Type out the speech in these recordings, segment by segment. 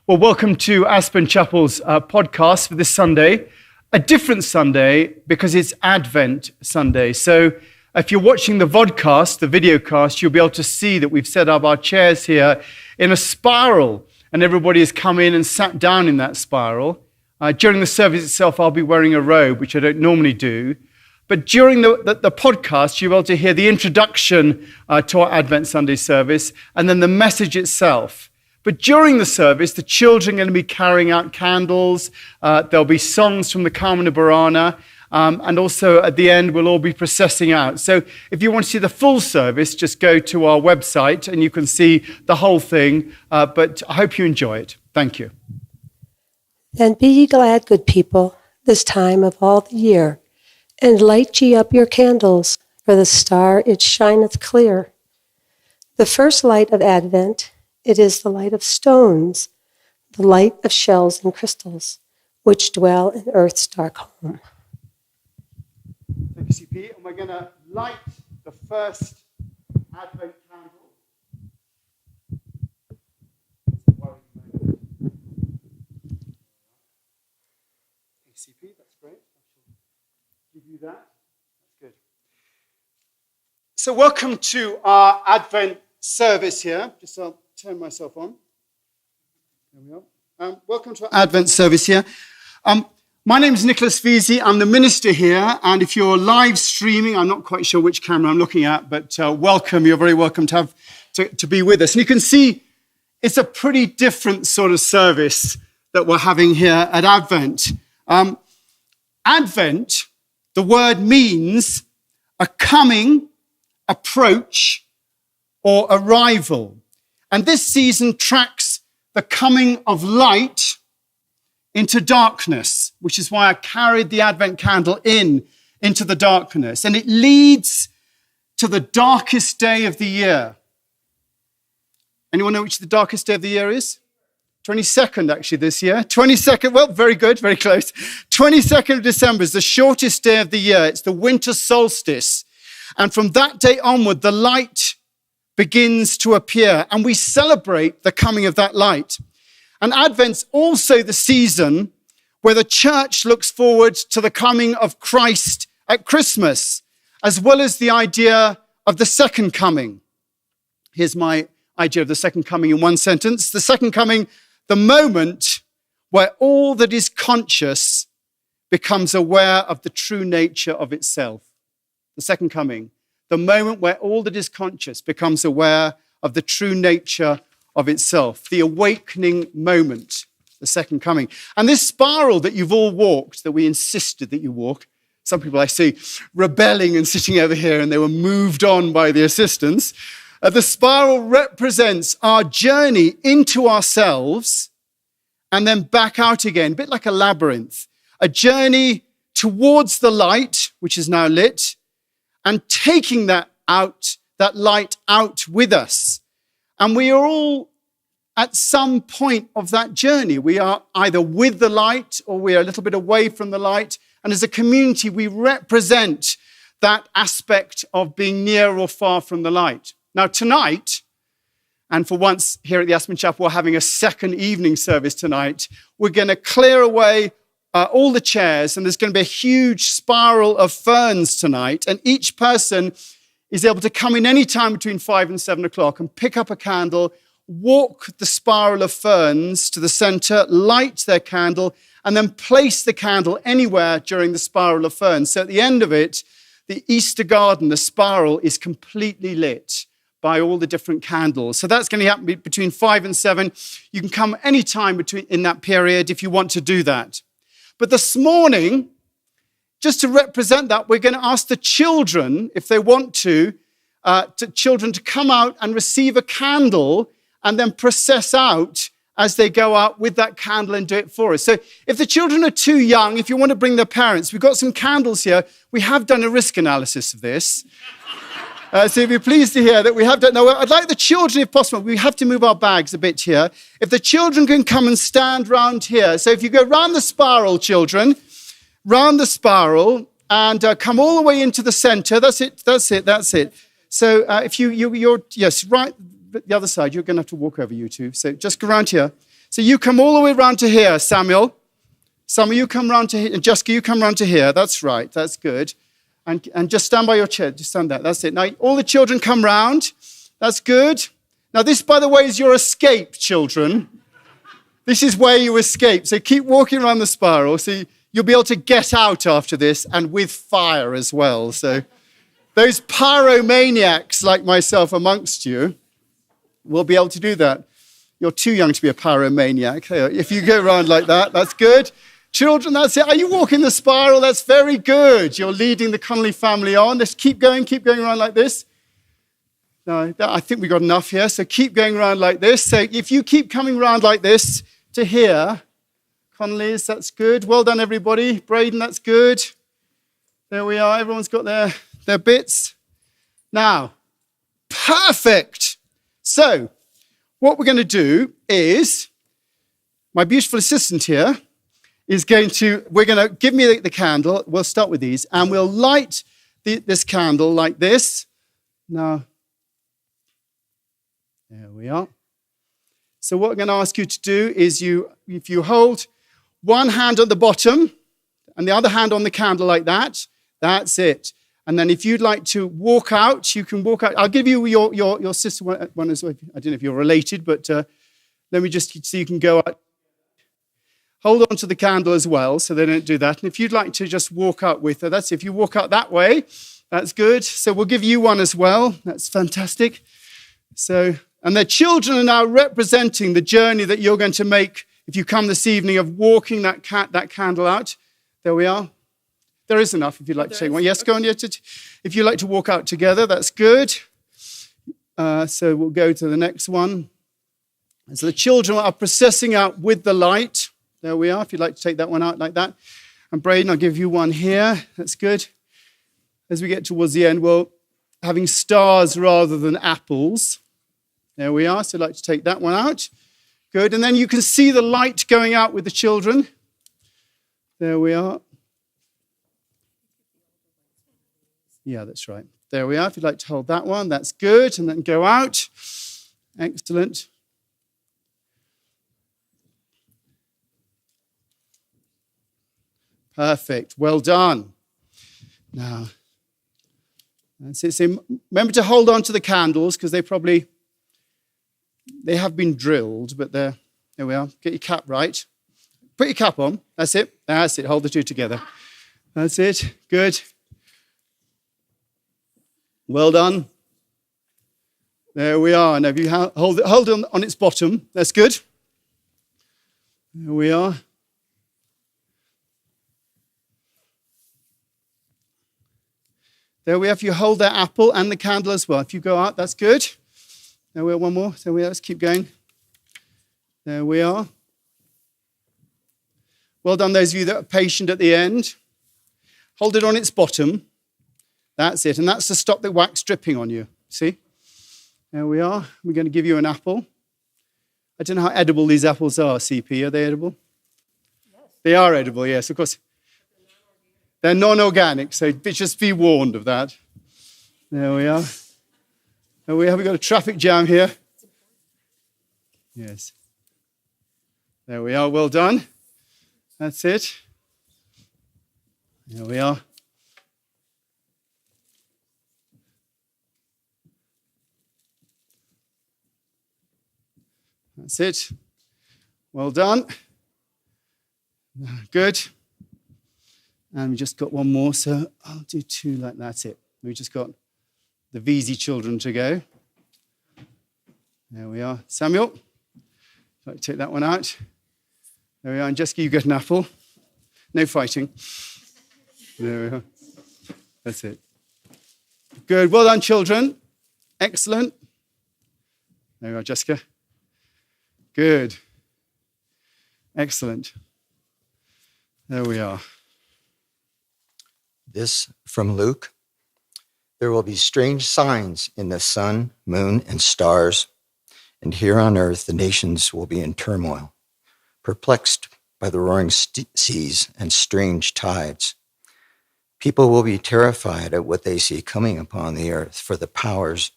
Well, welcome to Aspen Chapel's podcast for this Sunday. A different Sunday because it's Advent Sunday. So if you're watching the vodcast, the videocast, you'll be able to see that we've set up our chairs here in a spiral, and everybody has come in and sat down in that spiral. During the service itself, I'll be wearing a robe, which I don't normally do. But during the podcast, you'll be able to hear the introduction to our Advent Sunday service and then the message itself. But during the service, the children are going to be carrying out candles. There'll be songs from the Carmen Burana. And also at the end, we'll all be processing out. So if you want to see the full service, just go to our website and you can see the whole thing. But I hope you enjoy it. Thank you. Then be ye glad, good people, this time of all the year, and light ye up your candles, for the star it shineth clear. The first light of Advent, it is the light of stones, the light of shells and crystals, which dwell in earth's dark home. Thank you, CP. And we're going to light the first Advent candle. Thank you, CP. That's great. I shall give you that. That's good. So welcome to our Advent service here. Just I'll turn myself on. There we are. Welcome to our Advent service here. My name is Nicholas Vesey. I'm the minister here, and if you're live streaming, I'm not quite sure which camera I'm looking at, but welcome. You're very welcome to be with us. And you can see it's a pretty different sort of service that we're having here at Advent. Advent, the word means a coming, approach, or arrival. And this season tracks the coming of light into darkness, which is why I carried the Advent candle into the darkness. And it leads to the darkest day of the year. Anyone know which the darkest day of the year is? 22nd, actually, this year. 22nd, well, very good, very close. 22nd of December is the shortest day of the year. It's the winter solstice. And from that day onward, the light begins to appear, and we celebrate the coming of that light. And Advent's also the season where the church looks forward to the coming of Christ at Christmas, as well as the idea of the second coming. Here's my idea of the second coming in one sentence. The second coming, the moment where all that is conscious becomes aware of the true nature of itself. The second coming, the moment where all that is conscious becomes aware of the true nature of itself, the awakening moment, the second coming. And this spiral that you've all walked, that we insisted that you walk, some people I see rebelling and sitting over here, and they were moved on by the assistants. The spiral represents our journey into ourselves and then back out again, a bit like a labyrinth, a journey towards the light, which is now lit, and taking that light out with us. And we are all at some point of that journey. We are either with the light or we are a little bit away from the light. And as a community, we represent that aspect of being near or far from the light. Now, tonight, and for once here at the Aspen Chapel, we're having a second evening service tonight. We're going to clear away all the chairs, and there's going to be a huge spiral of ferns tonight. And each person is able to come in any time between 5 and 7 o'clock and pick up a candle, walk the spiral of ferns to the center, light their candle, and then place the candle anywhere during the spiral of ferns. So at the end of it, the Easter garden, the spiral, is completely lit by all the different candles. So that's going to happen between 5 and 7. You can come any time in that period if you want to do that. But this morning, just to represent that, we're going to ask the children, if they want to children to come out and receive a candle and then process out as they go out with that candle and do it for us. So if the children are too young, if you want to bring their parents, we've got some candles here. We have done a risk analysis of this. So if you're pleased to hear that we have done. Now, I'd like the children, if possible, we have to move our bags a bit here. If the children can come and stand round here. So if you go round the spiral, children, round the spiral, and come all the way into the center. That's it. So if you're right, the other side, you're going to have to walk over, you two. So just go around here. So you come all the way around to here, Samuel. Some of you come round to here, and Jessica, you come round to here. That's right, that's good. And just stand by your chair, just stand there, that's it. Now, all the children come round. That's good. Now, this, by the way, is your escape, children. This is where you escape. So keep walking around the spiral. So you'll be able to get out after this, and with fire as well. So those pyromaniacs like myself amongst you will be able to do that. You're too young to be a pyromaniac. If you go around like that, that's good. Children, that's it. Are you walking the spiral? That's very good. You're leading the Connolly family on. Let's keep going around like this. No, I think we've got enough here. So keep going around like this. So if you keep coming around like this to here, Connolly's, that's good. Well done, everybody. Braden, that's good. There we are. Everyone's got their bits. Now, perfect. So what we're going to do is, my beautiful assistant here is we're going to give me the candle. We'll start with these, and we'll light this candle like this. Now, there we are. So what I'm going to ask you to do is if you hold one hand at the bottom and the other hand on the candle like that, that's it. And then if you'd like to walk out, you can walk out. I'll give you your sister one as well. I don't know if you're related, but let me just so you can go out. Hold on to the candle as well so they don't do that. And if you'd like to just walk out with her, that's if you walk out that way, that's good. So we'll give you one as well. That's fantastic. So, and the children are now representing the journey that you're going to make if you come this evening of walking that candle out. There we are. There is enough if you'd like to take one. Yes, go on. If you'd like to walk out together, that's good. So we'll go to the next one. And so the children are processing out with the light. There we are, if you'd like to take that one out like that. And Braden, I'll give you one here. That's good. As we get towards the end, we're having stars rather than apples. There we are, so I'd like to take that one out. Good, and then you can see the light going out with the children. There we are. Yeah, that's right. There we are, if you'd like to hold that one, that's good. And then go out. Excellent. Perfect. Well done. Now, that's it. So remember to hold on to the candles because they have been drilled, but there we are. Get your cap right. Put your cap on. That's it. That's it. Hold the two together. That's it. Good. Well done. There we are. Now, if you hold it on its bottom, that's good. There we are. There we are. If you hold that apple and the candle as well. If you go out, that's good. There we are. One more. There we are. Let's keep going. There we are. Well done, those of you that are patient at the end. Hold it on its bottom. That's it. And that's to stop the wax dripping on you. See? There we are. We're going to give you an apple. I don't know how edible these apples are, CP. Are they edible? Yes. They are edible, yes, of course. They're non-organic, so just be warned of that. There we are. There we are. We've got a traffic jam here. Yes. There we are. Well done. That's it. There we are. That's it. Well done. Good. And we just got one more, so I'll do two like that. That's it. We've just got the Vesey children to go. There we are. Samuel, I'd like to take that one out. There we are. And Jessica, you get an apple. No fighting. There we are. That's it. Good. Well done, children. Excellent. There we are, Jessica. Good. Excellent. There we are. This from Luke. There will be strange signs in the sun, moon, and stars, and here on earth the nations will be in turmoil, perplexed by the roaring seas and strange tides. People will be terrified at what they see coming upon the earth, for the powers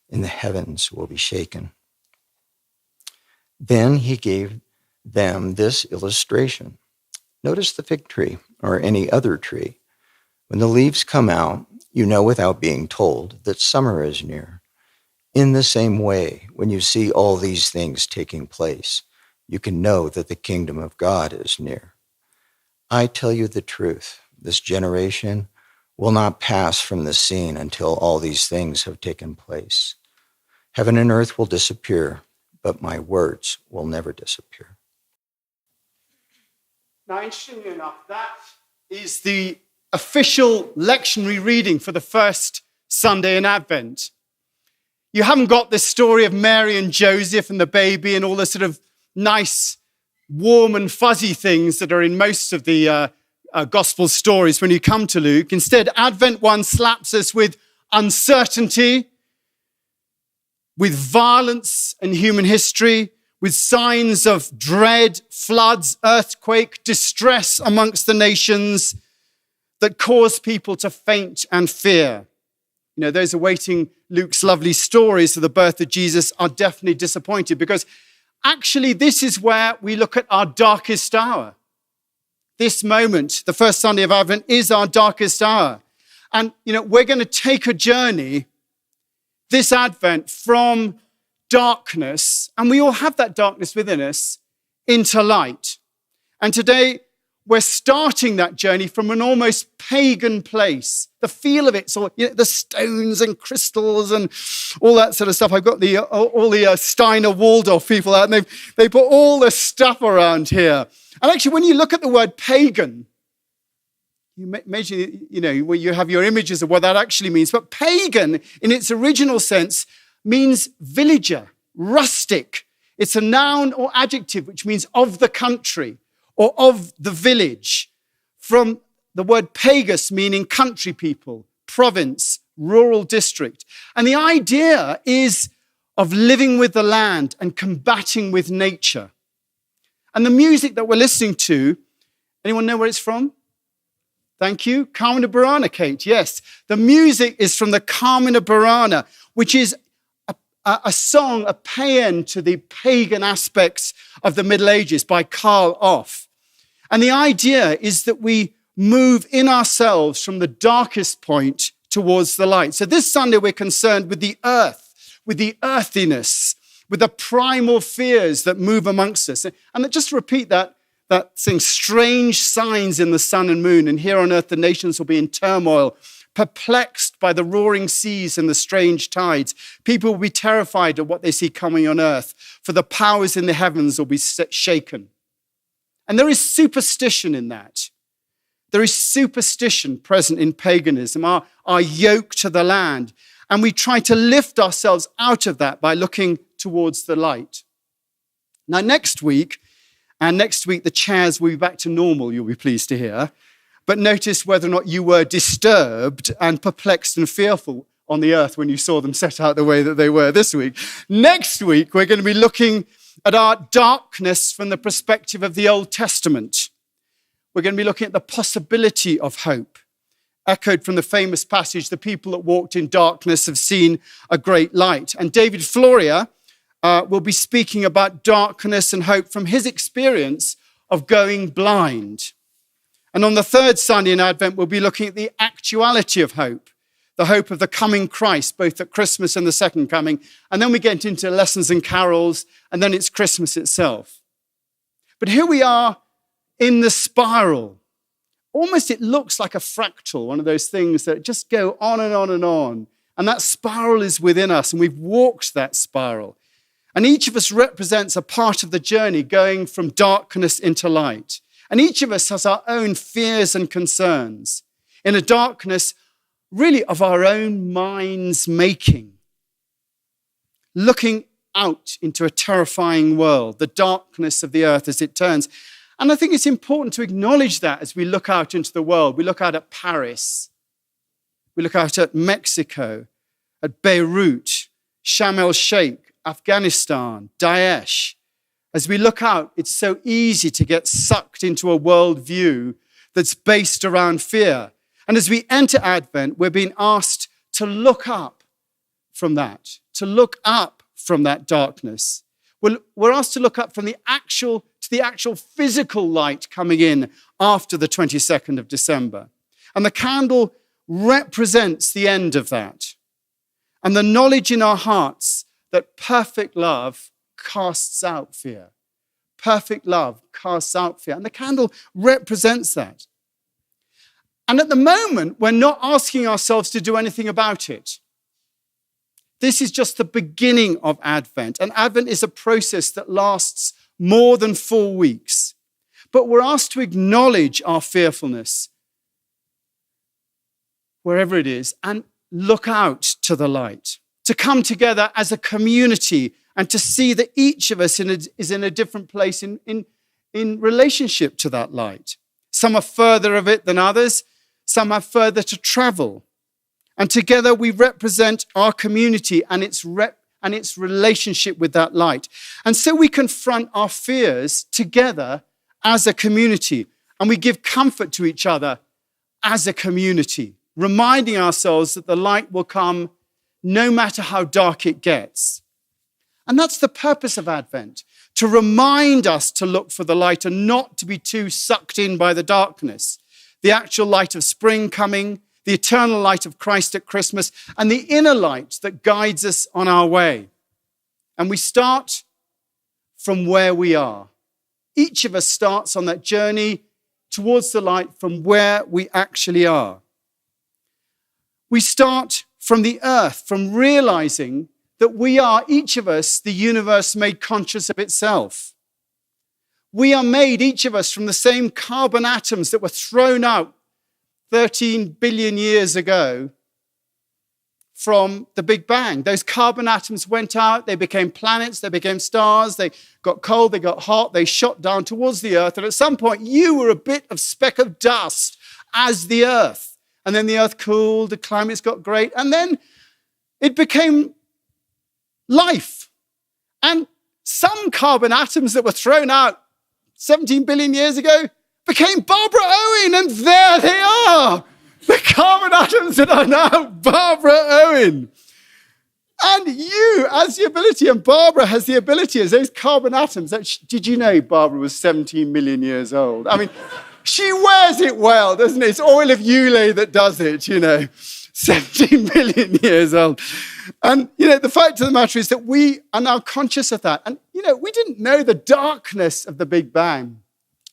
in the heavens will be shaken. Then he gave them this illustration. Notice the fig tree or any other tree. When the leaves come out, you know without being told that summer is near. In the same way, when you see all these things taking place, you can know that the kingdom of God is near. I tell you the truth, this generation will not pass from the scene until all these things have taken place. Heaven and earth will disappear, but my words will never disappear. Now, interestingly enough, that is the official lectionary reading for the first Sunday in Advent. You haven't got this story of Mary and Joseph and the baby and all the sort of nice, warm and fuzzy things that are in most of the gospel stories when you come to Luke. Instead, Advent 1 slaps us with uncertainty, with violence in human history, with signs of dread, floods, earthquake, distress amongst the nations that cause people to faint and fear. You know, those awaiting Luke's lovely stories of the birth of Jesus are definitely disappointed, because actually this is where we look at our darkest hour. This moment, the first Sunday of Advent, is our darkest hour. And, you know, we're going to take a journey this Advent from darkness, and we all have that darkness within us, into light. And today, we're starting that journey from an almost pagan place. The feel of it, so the stones and crystals and all that sort of stuff. I've got all the Steiner Waldorf people out, and they put all the stuff around here. And actually, when you look at the word pagan, you imagine, where you have your images of what that actually means. But pagan, in its original sense, means villager, rustic. It's a noun or adjective which means of the country or of the village, from the word pagus, meaning country people, province, rural district. And the idea is of living with the land and combating with nature. And the music that we're listening to, anyone know where it's from? Thank you. Carmina Burana, Kate. Yes. The music is from the Carmina Burana, which is a song, a paean to the pagan aspects of the Middle Ages by Karl Off. And the idea is that we move in ourselves from the darkest point towards the light. So this Sunday, we're concerned with the earth, with the earthiness, with the primal fears that move amongst us. And just to repeat that thing, strange signs in the sun and moon, and here on earth the nations will be in turmoil, perplexed by the roaring seas and the strange tides. People will be terrified of what they see coming on earth, for the powers in the heavens will be shaken. And there is superstition in that. There is superstition present in paganism, our yoke to the land. And we try to lift ourselves out of that by looking towards the light. Now, next week the chairs will be back to normal, you'll be pleased to hear. But notice whether or not you were disturbed and perplexed and fearful on the earth when you saw them set out the way that they were this week. Next week, we're going to be looking at our darkness from the perspective of the Old Testament. We're going to be looking at the possibility of hope, echoed from the famous passage, the people that walked in darkness have seen a great light. And David Floria will be speaking about darkness and hope from his experience of going blind. And on the third Sunday in Advent, we'll be looking at the actuality of hope, the hope of the coming Christ, both at Christmas and the second coming. And then we get into lessons and carols, and then it's Christmas itself. But here we are in the spiral. Almost it looks like a fractal, one of those things that just go on and on and on. And that spiral is within us, and we've walked that spiral. And each of us represents a part of the journey going from darkness into light. And each of us has our own fears and concerns in a darkness really of our own minds making, looking out into a terrifying world, the darkness of the earth as it turns. And I think it's important to acknowledge that as we look out into the world. We look out at Paris, we look out at Mexico, at Beirut, Sharm el-Sheikh, Afghanistan, Daesh. As we look out, it's so easy to get sucked into a worldview that's based around fear. And as we enter Advent, we're being asked to look up from that, to look up from that darkness. We're asked to look up from the actual to to the actual physical light coming in after the 22nd of December. And the candle represents the end of that. And the knowledge in our hearts that perfect love casts out fear. Perfect love casts out fear. And the candle represents that. And at the moment, we're not asking ourselves to do anything about it. This is just the beginning of Advent. And Advent is a process that lasts more than 4 weeks. But we're asked to acknowledge our fearfulness, wherever it is, and look out to the light, to come together as a community and to see that each of us is in a different place in relationship to that light. Some are further of it than others. Some have further to travel. And together we represent our community and its relationship with that light. And so we confront our fears together as a community. And we give comfort to each other as a community, reminding ourselves that the light will come no matter how dark it gets. And that's the purpose of Advent, to remind us to look for the light and not to be too sucked in by the darkness. The actual light of spring coming, the eternal light of Christ at Christmas, and the inner light that guides us on our way. And we start from where we are. Each of us starts on that journey towards the light from where we actually are. We start from the earth, from realizing that we are, each of us, the universe made conscious of itself. We are made, each of us, from the same carbon atoms that were thrown out 13 billion years ago from the Big Bang. Those carbon atoms went out, they became planets, they became stars, they got cold, they got hot, they shot down towards the earth, and at some point you were a bit of speck of dust as the earth. And then the earth cooled, the climates got great, and then it became life. And some carbon atoms that were thrown out 17 billion years ago became Barbara Owen, and there they are. The carbon atoms that are now Barbara Owen. And you has the ability, and Barbara has the ability as those carbon atoms. Did you know Barbara was 17 million years old? I mean, she wears it well, doesn't it? It's oil of Ulay that does it, 17 million years old. And, the fact of the matter is that we are now conscious of that. And, we didn't know the darkness of the Big Bang.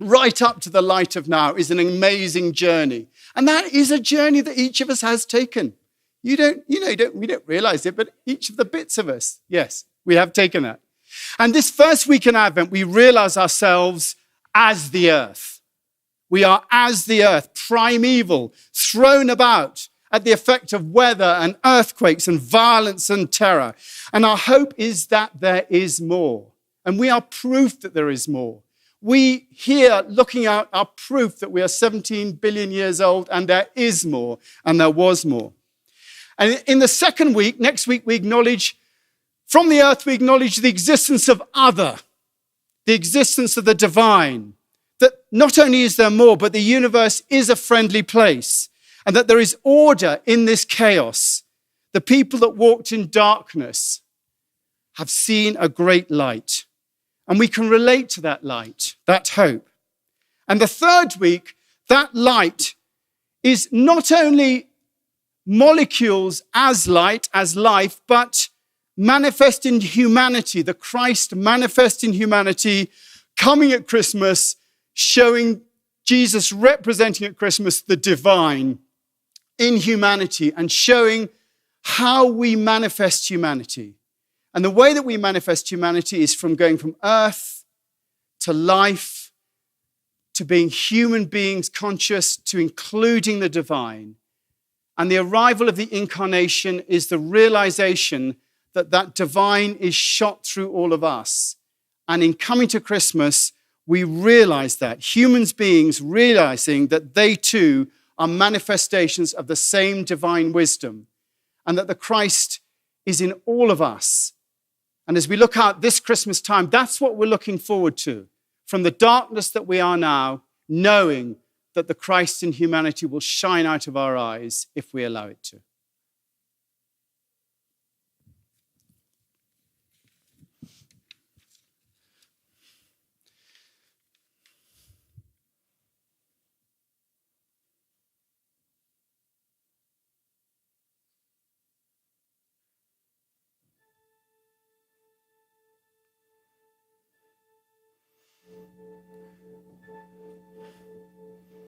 Right up to the light of now is an amazing journey. And that is a journey that each of us has taken. We don't realize it, but each of the bits of us, yes, we have taken that. And this first week in Advent, we realize ourselves as the earth. We are as the earth, primeval, thrown about at the effect of weather and earthquakes and violence and terror. And our hope is that there is more. And we are proof that there is more. We here, looking out, are proof that we are 17 billion years old and there is more and there was more. And in the second week, next week, we acknowledge, from the earth, we acknowledge the existence of other, the existence of the divine, that not only is there more, but the universe is a friendly place and that there is order in this chaos. The people that walked in darkness have seen a great light. And we can relate to that light, that hope. And the third week, that light is not only molecules as light, as life, but manifest in humanity, the Christ manifest in humanity, coming at Christmas, showing Jesus representing at Christmas the divine in humanity and showing how we manifest humanity. And the way that we manifest humanity is from going from earth to life, to being human beings conscious, to including the divine. And the arrival of the incarnation is the realization that that divine is shot through all of us. And in coming to Christmas, we realize that, humans beings realizing that they too are manifestations of the same divine wisdom and that the Christ is in all of us. And as we look out this Christmas time, that's what we're looking forward to. From the darkness that we are now, knowing that the Christ in humanity will shine out of our eyes if we allow it to.